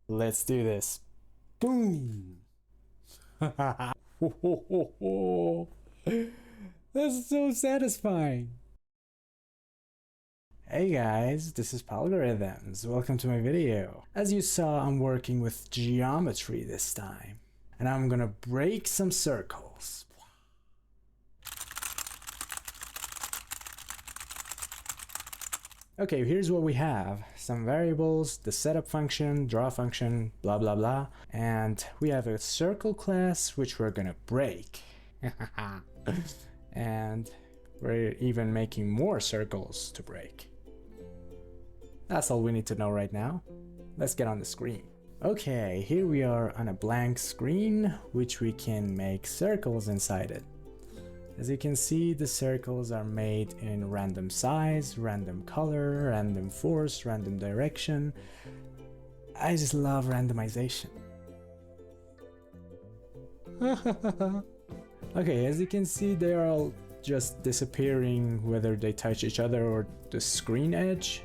Let's do this. Boom! That's so satisfying. Hey guys, this is Palgorithms. Welcome to my video. As you saw, I'm working with geometry this time, and I'm gonna break some circles. Okay, here's what we have. Some variables, the setup function, draw function, blah blah blah. And we have a circle class which we're gonna break. And we're even making more circles to break. That's all we need to know right now. Let's get on the screen. Okay, here we are on a blank screen, which we can make circles inside it. As you can see, the circles are made in random size, random color, random force, random direction. I just love randomization. Okay, as you can see, they are all just disappearing whether they touch each other or the screen edge.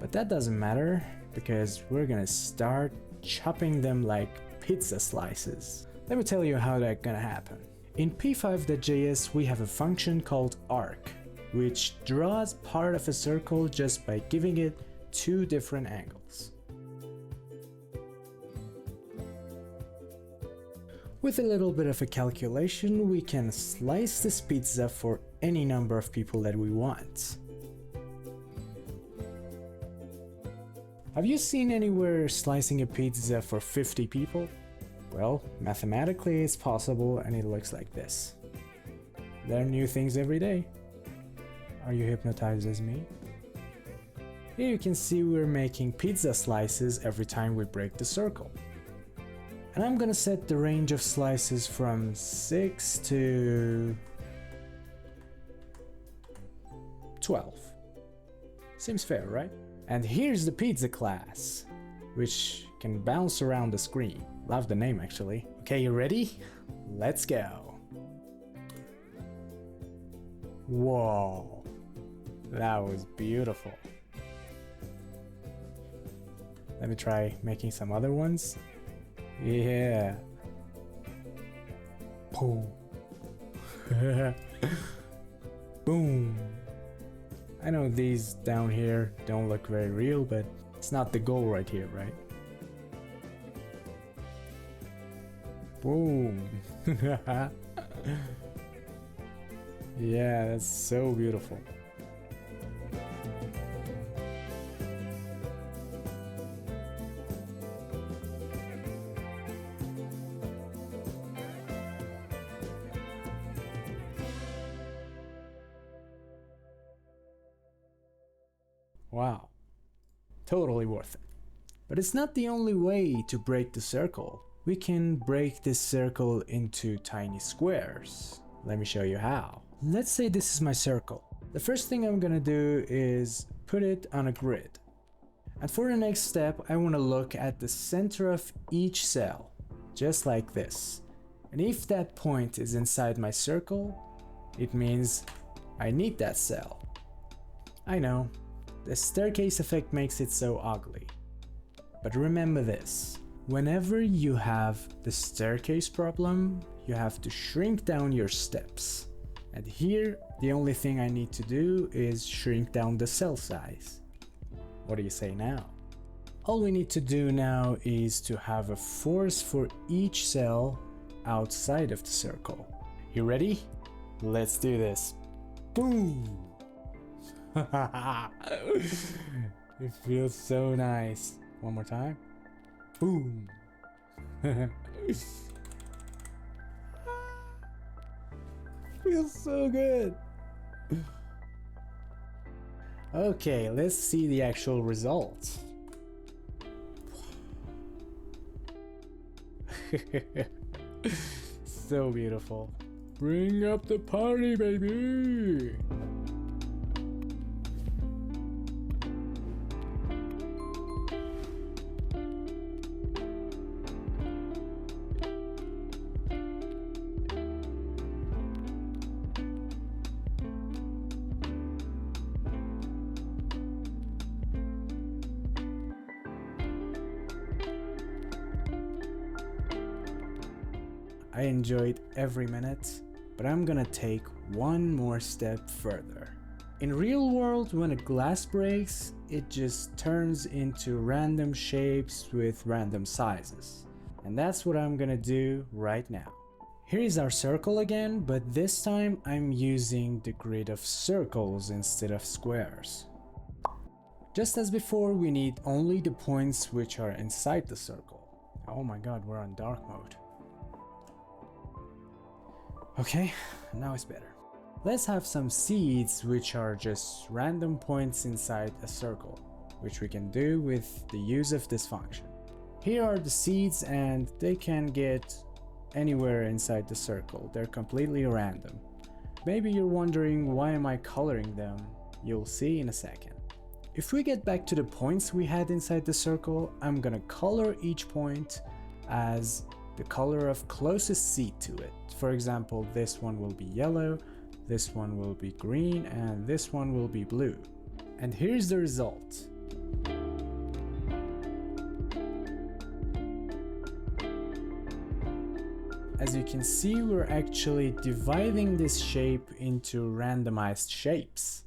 But that doesn't matter, because we're gonna start chopping them like pizza slices. Let me tell you how that's gonna happen. In p5.js we have a function called arc, which draws part of a circle just by giving it two different angles. With a little bit of a calculation, we can slice this pizza for any number of people that we want. Have you seen anywhere slicing a pizza for 50 people? Well, mathematically it's possible, and it looks like this. Learn new things every day. Are you hypnotized as me? Here you can see we're making pizza slices every time we break the circle. And I'm gonna set the range of slices from 6 to 12. Seems fair, right? And here's the pizza class, which can bounce around the screen. Love the name, actually. Okay, you ready? Let's go. Whoa, that was beautiful. Let me try making some other ones. Yeah. Boom. Boom. I know these down here don't look very real, but it's not the goal right here, right? Boom. Yeah, that's so beautiful. Wow, totally worth it. But it's not the only way to break the circle. We can break this circle into tiny squares. Let me show you how. Let's say this is my circle. The first thing I'm gonna do is put it on a grid. And for the next step, I want to look at the center of each cell, just like this. And if that point is inside my circle, it means I need that cell. I know, the staircase effect makes it so ugly. But remember this, whenever you have the staircase problem, you have to shrink down your steps. And here, the only thing I need to do is shrink down the cell size. What do you say now? All we need to do now is to have a force for each cell outside of the circle. You ready? Let's do this. Boom! It feels so nice. One more time. Boom! Feels so good. Okay, let's see the actual results. So beautiful. Bring up the party, baby! I enjoyed every minute, but I'm gonna take one more step further. In real world, when a glass breaks, it just turns into random shapes with random sizes. And that's what I'm gonna do right now. Here is our circle again, but this time I'm using the grid of circles instead of squares. Just as before, we need only the points which are inside the circle. Oh my god, we're on dark mode. Okay, now it's better. Let's have some seeds which are just random points inside a circle, which we can do with the use of this function. Here are the seeds and they can get anywhere inside the circle. They're completely random. Maybe you're wondering why am I coloring them? You'll see in a second. If we get back to the points we had inside the circle, I'm gonna color each point as the color of closest seed to it. For example, this one will be yellow, this one will be green, and this one will be blue. And here's the result. As you can see, we're actually dividing this shape into randomized shapes.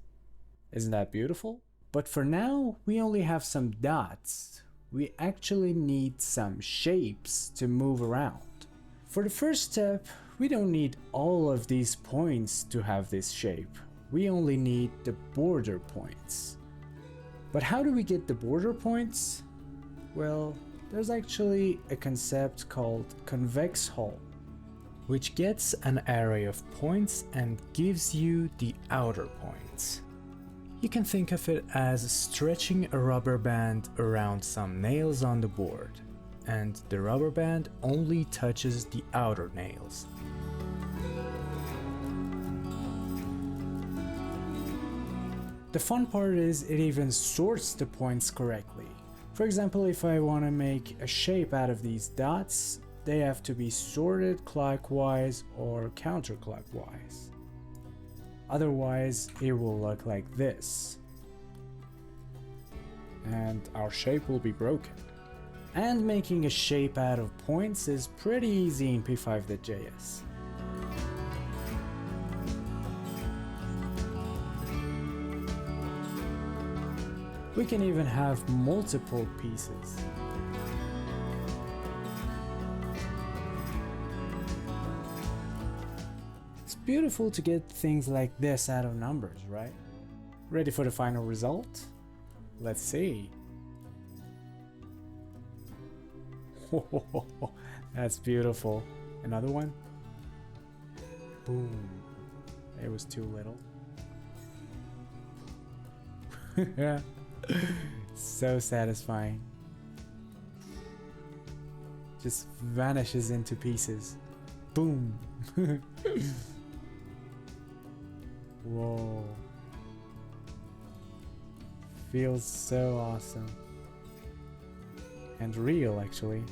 Isn't that beautiful? But for now, we only have some dots. We actually need some shapes to move around. For the first step, we don't need all of these points to have this shape. We only need the border points. But how do we get the border points? Well, there's actually a concept called Convex Hull, which gets an array of points and gives you the outer points. You can think of it as stretching a rubber band around some nails on the board, and the rubber band only touches the outer nails. The fun part is it even sorts the points correctly. For example, if I want to make a shape out of these dots, they have to be sorted clockwise or counterclockwise. Otherwise, it will look like this. And our shape will be broken. And making a shape out of points is pretty easy in p5.js. We can even have multiple pieces. It's beautiful to get things like this out of numbers, right? Ready for the final result? Let's see. That's beautiful. Another one? Boom. It was too little. So satisfying. Just vanishes into pieces. Boom. Whoa. Feels so awesome. And real, actually.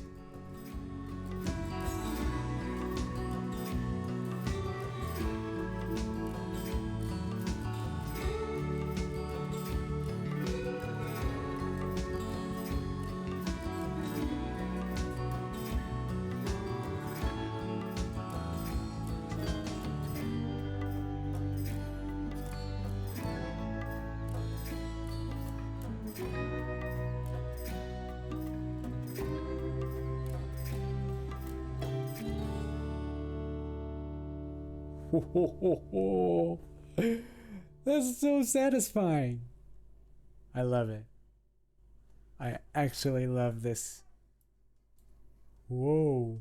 That's so satisfying. I love it. I actually love this. Whoa.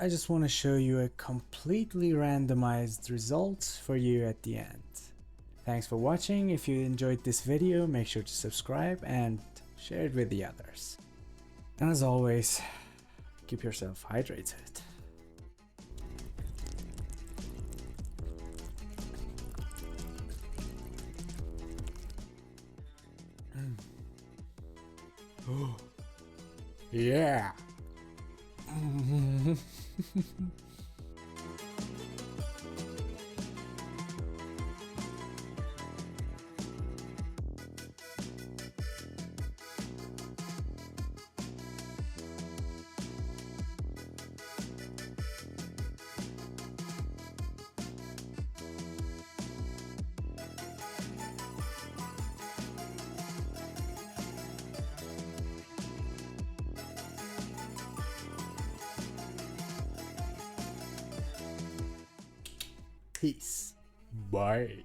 I just want to show you a completely randomized result for you at the end. Thanks for watching. If you enjoyed this video, make sure to subscribe and share it with the others. And as always, keep yourself hydrated. Oh, yeah. Peace. Bye.